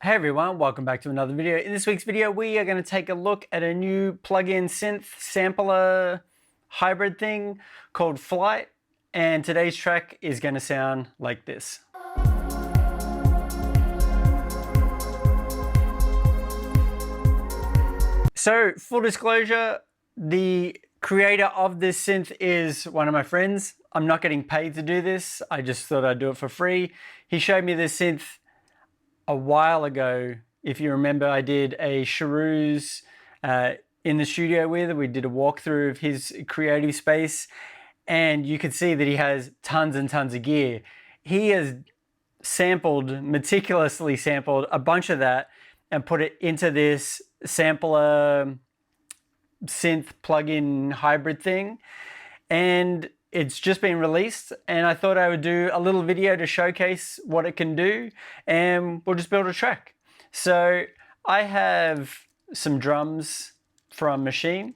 Hey everyone, welcome back to another video. In this week's video, we are going to take a look at a new plug-in synth sampler hybrid thing called Flite, and today's track is going to sound like this. So, full disclosure, the creator of this synth is one of my friends. I'm not getting paid to do this. I just thought I'd do it for free. He showed me this synth a while ago. If you remember, I did a Sharouz in the studio with. We did a walkthrough of his creative space, and you could see that he has tons and tons of gear. He has meticulously sampled a bunch of that and put it into this sampler synth plug-in hybrid thing. And it's just been released, and I thought I would do a little video to showcase what it can do, and we'll just build a track. So I have some drums from Machine,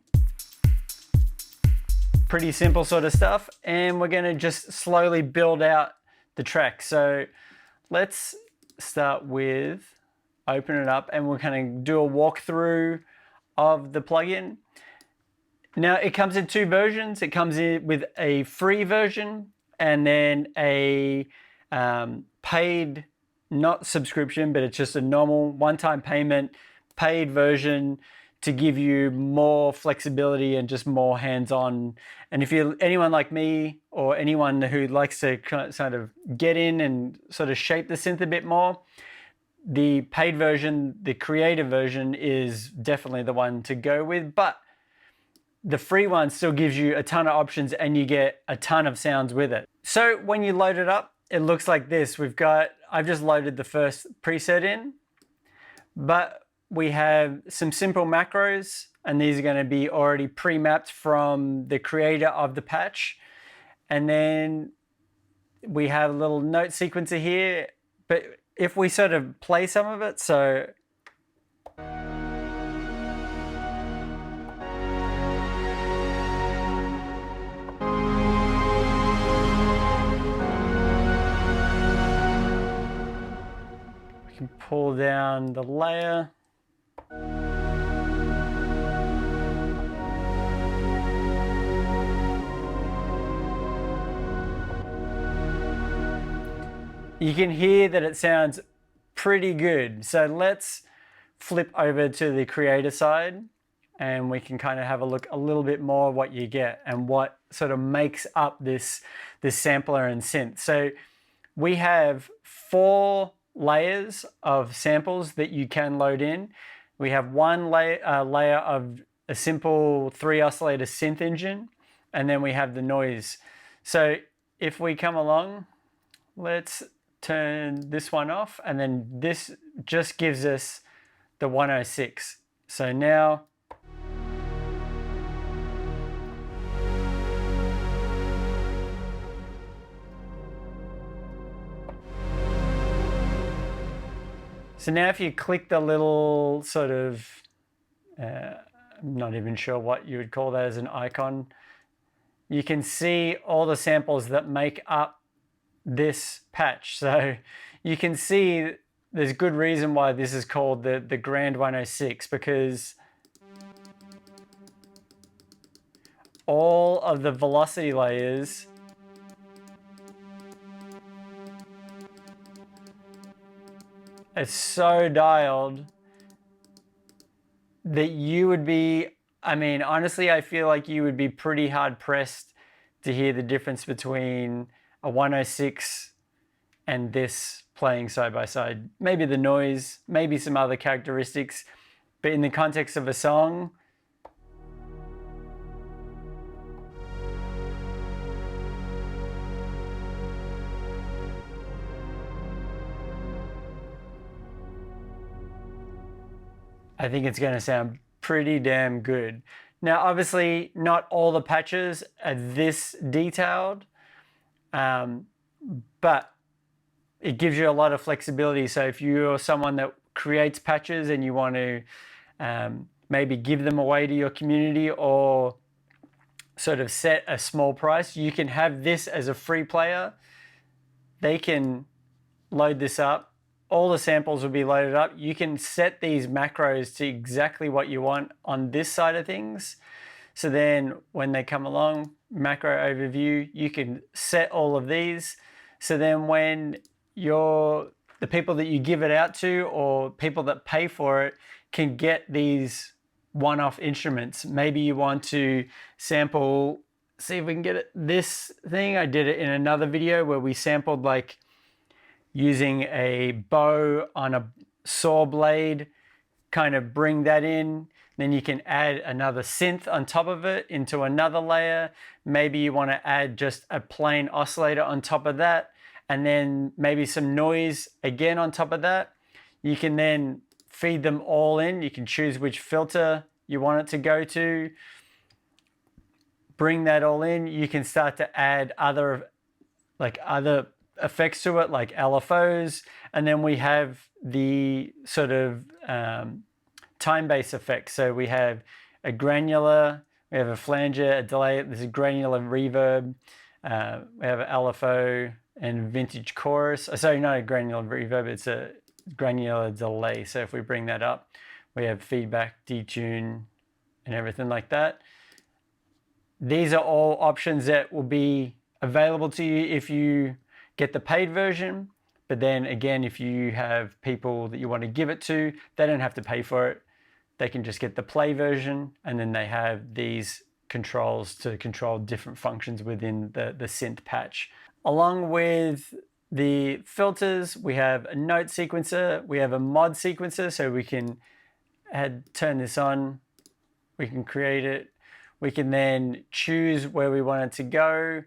pretty simple sort of stuff, and we're gonna just slowly build out the track. So let's start with open it up, and we're gonna do a walkthrough of the plugin. Now, it comes in two versions. It comes in with a free version and then a paid, not subscription, but it's just a normal one-time payment, paid version to give you more flexibility and just more hands-on. And if you're anyone like me or anyone who likes to kind of get in and sort of shape the synth a bit more, the paid version, the creative version, is definitely the one to go with. But the free one still gives you a ton of options and you get a ton of sounds with it. So when you load it up, it looks like this. I've just loaded the first preset in, but we have some simple macros, and these are going to be already pre-mapped from the creator of the patch. And then we have a little note sequencer here, but if we sort of play some of it, so can pull down the layer. You can hear that it sounds pretty good. So let's flip over to the creator side, and we can kind of have a look a little bit more what you get and what sort of makes up this sampler and synth. So we have 4 layers of samples that you can load in. We have one layer of a simple 3 oscillator synth engine, and then we have the noise. So if we come along, let's turn this one off, and then this just gives us the 106. So now if you click the little sort of, I'm not even sure what you would call that as an icon, you can see all the samples that make up this patch. So you can see there's good reason why this is called the Grand 106, because all of the velocity layers it's so dialed that you would be, I mean, honestly, I feel like you would be pretty hard pressed to hear the difference between a 106 and this playing side by side. Maybe the noise, maybe some other characteristics, but in the context of a song, I think it's going to sound pretty damn good. Now, obviously, not all the patches are this detailed, but it gives you a lot of flexibility. So if you're someone that creates patches and you want to maybe give them away to your community or sort of set a small price, you can have this as a free player. They can load this up all the samples will be loaded up. You can set these macros to exactly what you want on this side of things. So then when they come along, macro overview, you can set all of these. So then when the people that you give it out to or people that pay for it can get these one-off instruments. Maybe you want to sample, see if we can get it, this thing. I did it in another video where we sampled like using a bow on a saw blade, kind of bring that in. Then you can add another synth on top of it into another layer. Maybe you want to add just a plain oscillator on top of that, and then maybe some noise again on top of that. You can then feed them all in. You can choose which filter you want it to go to. Bring that all in. You can start to add other effects to it, like LFOs, and then we have the sort of time-based effects. So we have a granular, we have a flanger, a delay, there's a granular reverb, we have an LFO and vintage chorus. Sorry, not a granular reverb, it's a granular delay. So if we bring that up, we have feedback, detune, and everything like that. These are all options that will be available to you if you get the paid version. But then again, if you have people that you want to give it to, they don't have to pay for it. They can just get the play version, and then they have these controls to control different functions within the synth patch. Along with the filters, we have a note sequencer, we have a mod sequencer, so we can turn this on, we can create it, we can then choose where we want it to go.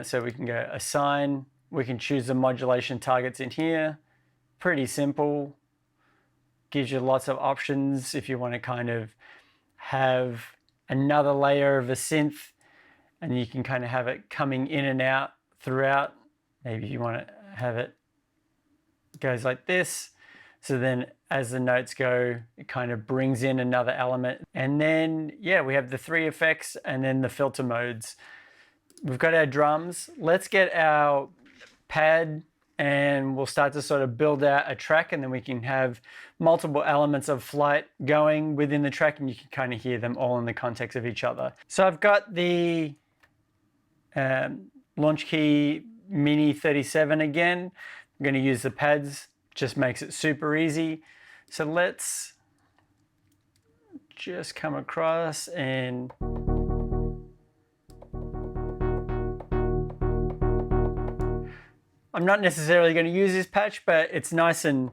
So we can go assign, we can choose the modulation targets in here. Pretty simple. Gives you lots of options if you want to kind of have another layer of a synth, and you can kind of have it coming in and out throughout. Maybe you want to have it goes like this. So then as the notes go, it kind of brings in another element. And then, yeah, we have the 3 effects and then the filter modes. We've got our drums. Let's get our pad and we'll start to sort of build out a track, and then we can have multiple elements of Flite going within the track, and you can kind of hear them all in the context of each other. So I've got the Launch Key Mini 37 again. I'm going to use the pads, just makes it super easy. So let's just come across and I'm not necessarily going to use this patch, but it's nice and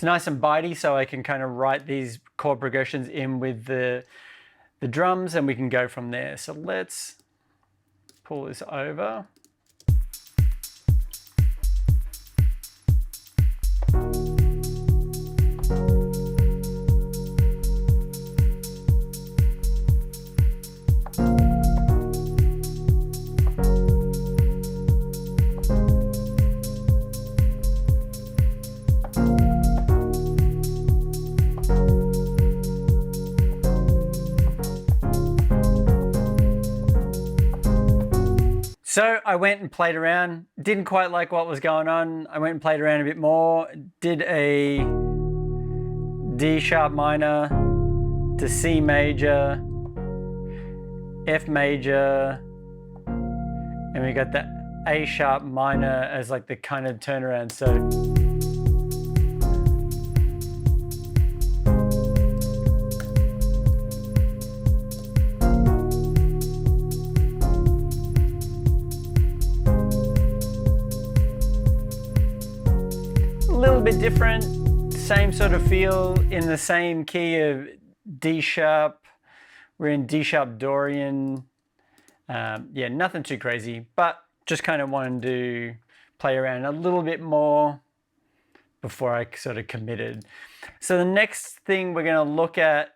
bitey, so I can kind of write these chord progressions in with the drums, and we can go from there. So let's pull this over. So I went and played around, didn't quite like what was going on. I went and played around a bit more, did a D sharp minor to C major, F major, and we got the A sharp minor as like the kind of turnaround. So a little bit different, same sort of feel in the same key of D sharp. We're in D sharp Dorian. Yeah, nothing too crazy, but just kind of wanted to play around a little bit more before I sort of committed. So the next thing we're going to look at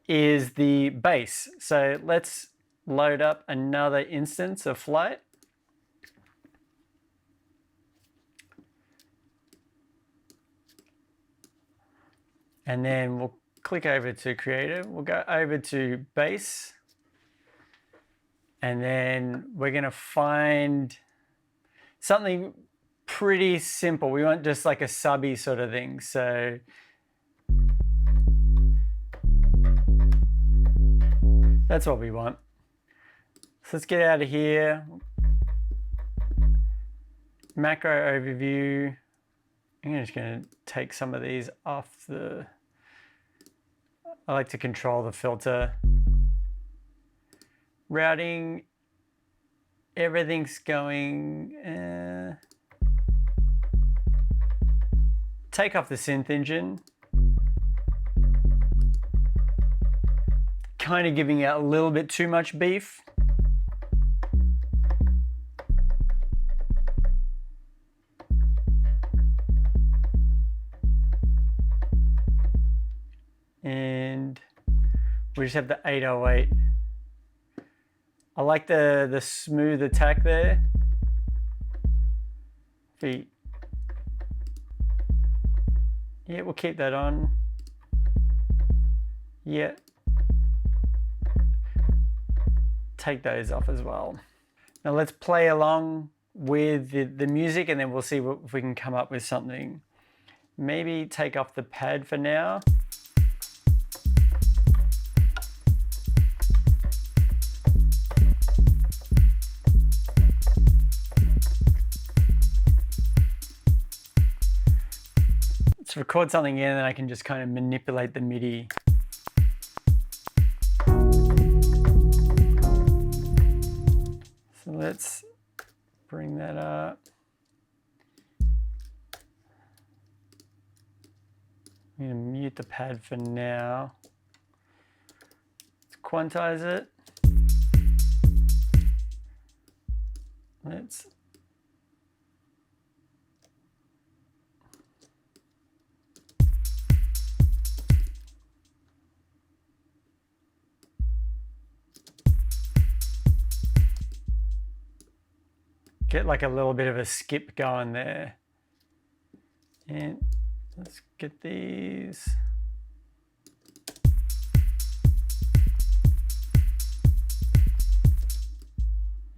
is the bass. So let's load up another instance of Flite. And then we'll click over to Creative. We'll go over to Bass. And then we're going to find something pretty simple. We want just like a subby sort of thing. So that's what we want. So let's get out of here. Macro overview. I'm just going to take some of these off the... I like to control the filter. Routing. Everything's going... Take off the synth engine. Kind of giving out a little bit too much beef. And we just have the 808. I like the smooth attack there. Yeah, we'll keep that on. Yeah. Take those off as well. Now let's play along with the music, and then we'll see if we can come up with something. Maybe take off the pad for now. Let's record something in, and then I can just kind of manipulate the MIDI. So let's bring that up. I'm going to mute the pad for now. Let's quantize it. Let's get like a little bit of a skip going there. And let's get these.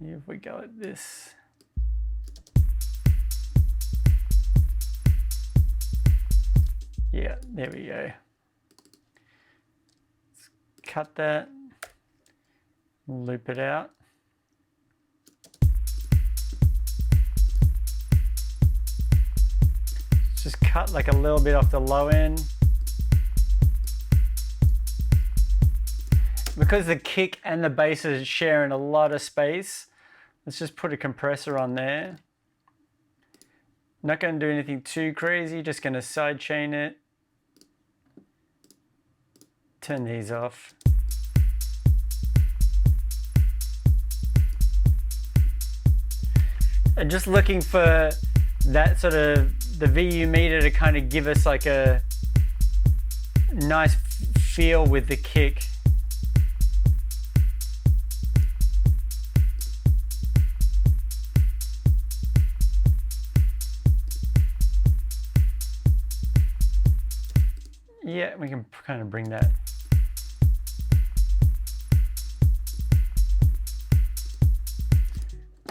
Here we go at this. Yeah, there we go. Let's cut that, loop it out. Just cut like a little bit off the low end. Because the kick and the bass are sharing a lot of space, let's just put a compressor on there. Not going to do anything too crazy, just going to sidechain it. Turn these off. And just looking for that sort of the VU meter to kind of give us like a nice feel with the kick. Yeah, we can kind of bring that.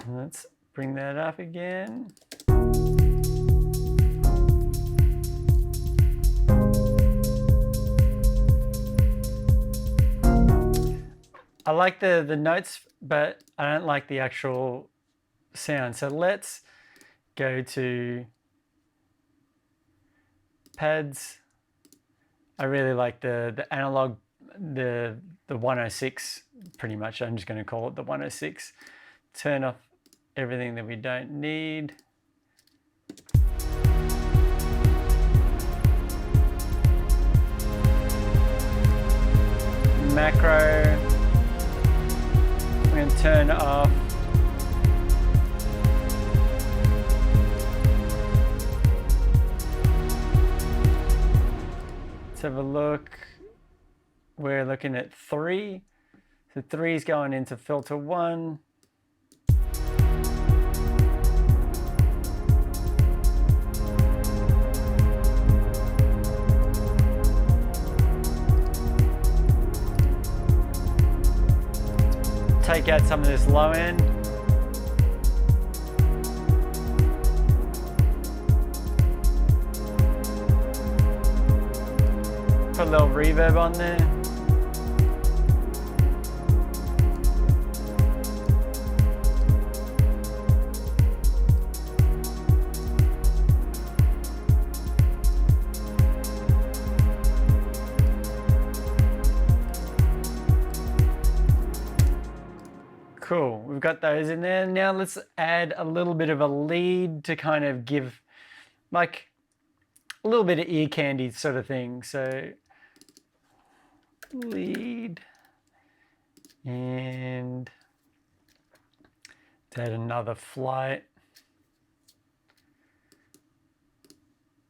Let's bring that up again. I like the notes, but I don't like the actual sound. So let's go to pads. I really like the analog, the 106 pretty much. I'm just going to call it the 106. Turn off everything that we don't need. Macro. I'm going to turn off let's have a look. We're looking at 3. So 3 is going into filter 1. Take out some of this low end. Put a little reverb on there. Cool, we've got those in there. Now let's add a little bit of a lead to kind of give like a little bit of ear candy sort of thing. So lead, and add another flight.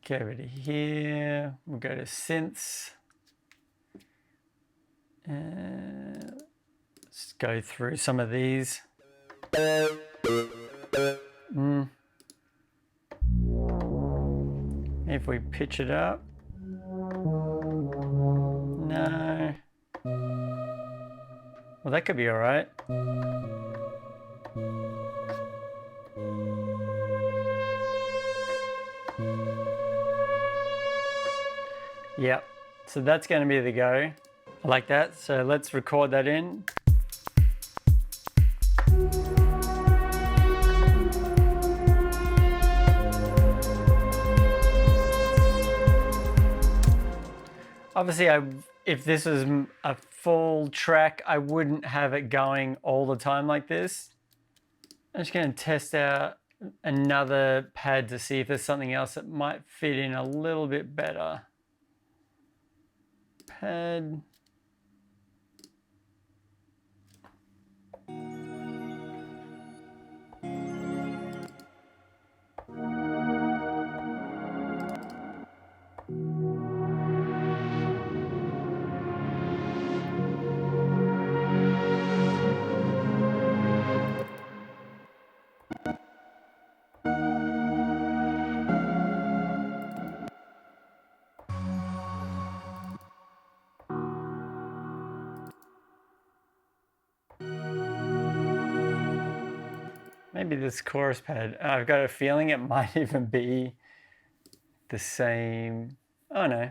Go over to here, we'll go to synths. Let's go through some of these. If we pitch it up. No. Well, that could be all right. Yep, so that's going to be the go. I like that, so let's record that in. Obviously, if this was a full track, I wouldn't have it going all the time like this. I'm just going to test out another pad to see if there's something else that might fit in a little bit better. Pad. Maybe this chorus pad, I've got a feeling it might even be the same. Oh no.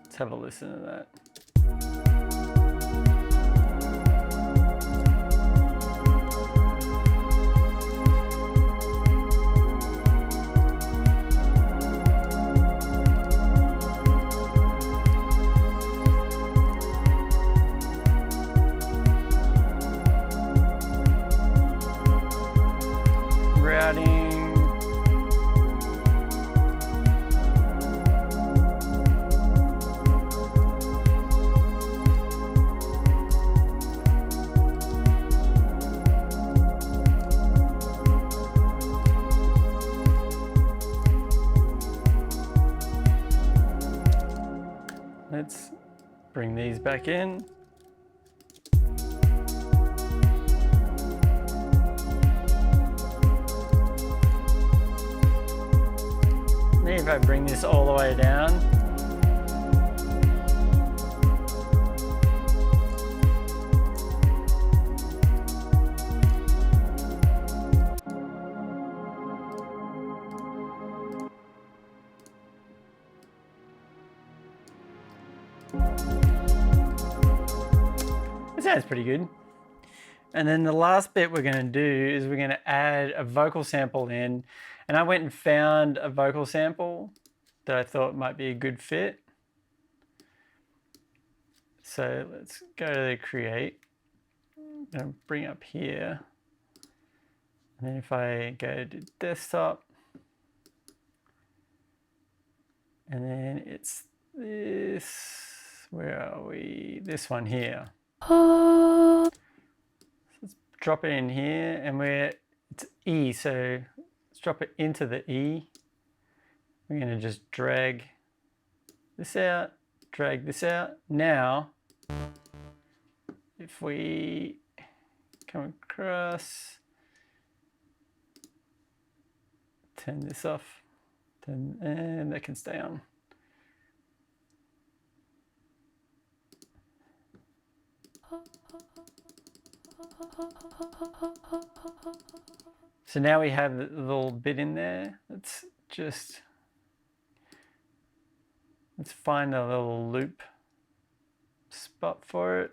Let's have a listen to that. Let's bring these back in. Maybe if I bring this all the way down. It sounds pretty good. And then the last bit we're going to do is we're going to add a vocal sample in. And I went and found a vocal sample that I thought might be a good fit. So let's go to the create. I'm going to bring up here. And then if I go to desktop, and then it's this, where are we? This one here. So let's drop it in here, and it's E, so let's drop it into the E. We're going to just drag this out, drag this out. Now, if we come across, turn this off, and that can stay on. So now we have the little bit in there. Let's find a little loop spot for it.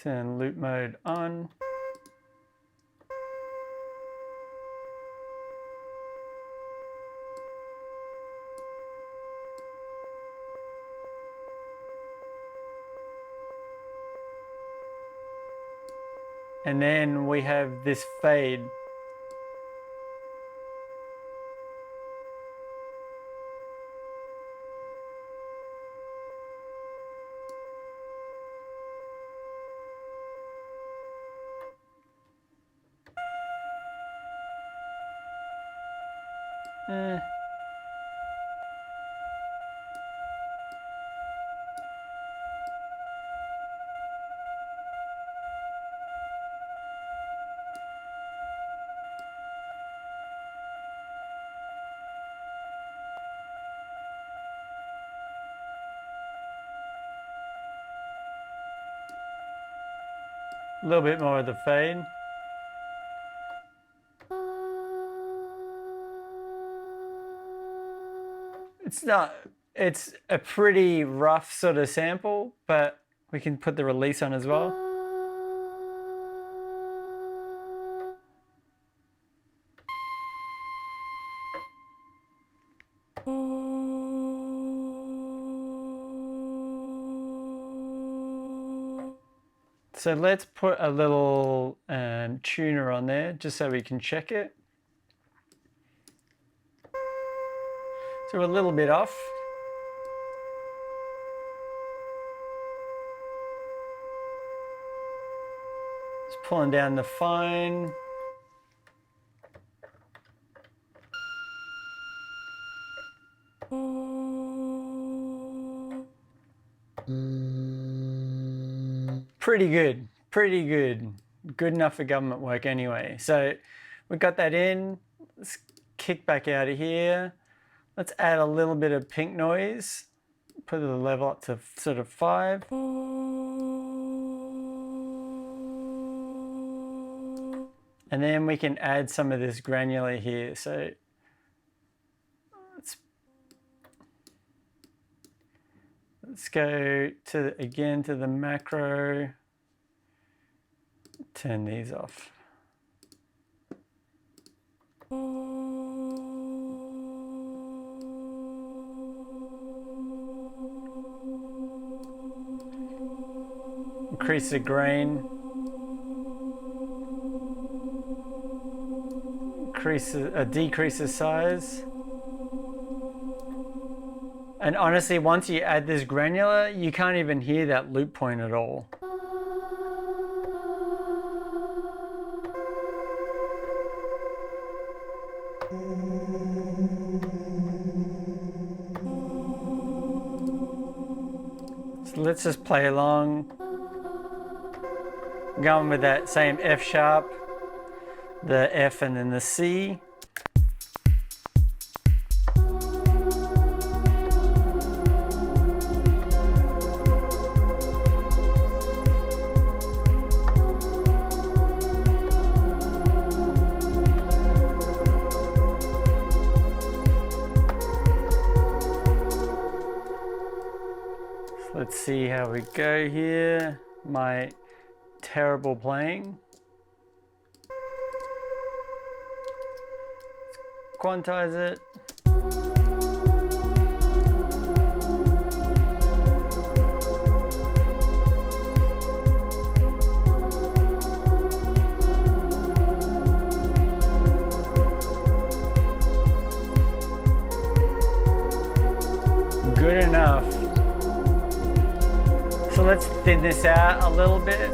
Turn loop mode on. And then we have this fade. A little bit more of the fade. It's a pretty rough sort of sample, but we can put the release on as well. So let's put a little tuner on there just so we can check it. So we're a little bit off. Just pulling down the fine. Pretty good, pretty good. Good enough for government work anyway. So we got that in. Let's kick back out of here. Let's add a little bit of pink noise. Put the level up to sort of 5. And then we can add some of this granular here. So let's go again to the macro. Turn these off. Increase the grain. Decrease the size. And honestly, once you add this granular, you can't even hear that loop point at all. So let's just play along. Going with that same F sharp, the F and then the C. Let's see how we go here. My terrible playing. Quantize it. Good enough. So let's thin this out a little bit.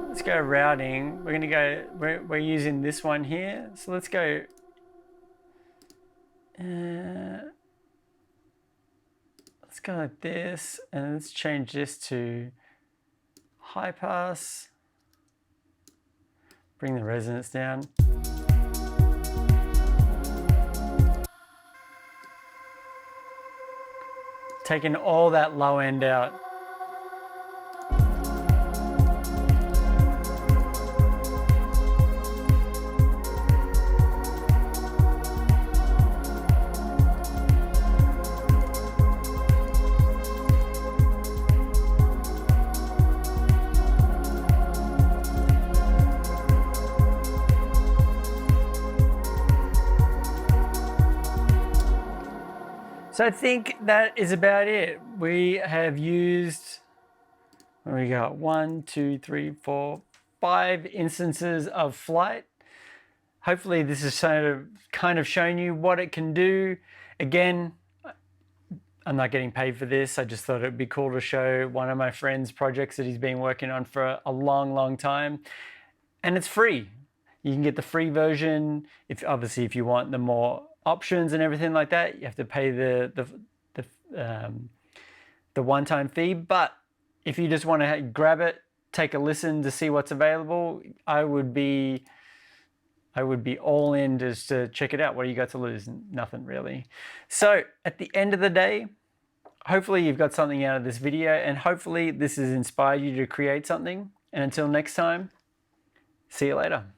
Let's go routing. We're using this one here. So let's go. Let's go like this, and let's change this to high pass. Bring the resonance down. taking all that low end out. So I think that is about it. We have used, what do we got? 1, 2, 3, 4, 5 instances of Flite. Hopefully this is kind of showing you what it can do. Again, I'm not getting paid for this. I just thought it'd be cool to show one of my friend's projects that he's been working on for a long, long time. And it's free. You can get the free version. Obviously, if you want the more options and everything like that, you have to pay the one-time fee. But if you just want to grab it, take a listen to see what's available, I would be all in just to check it out. What do you got to lose? Nothing really. So at the end of the day, hopefully you've got something out of this video, and hopefully this has inspired you to create something. And until next time, see you later.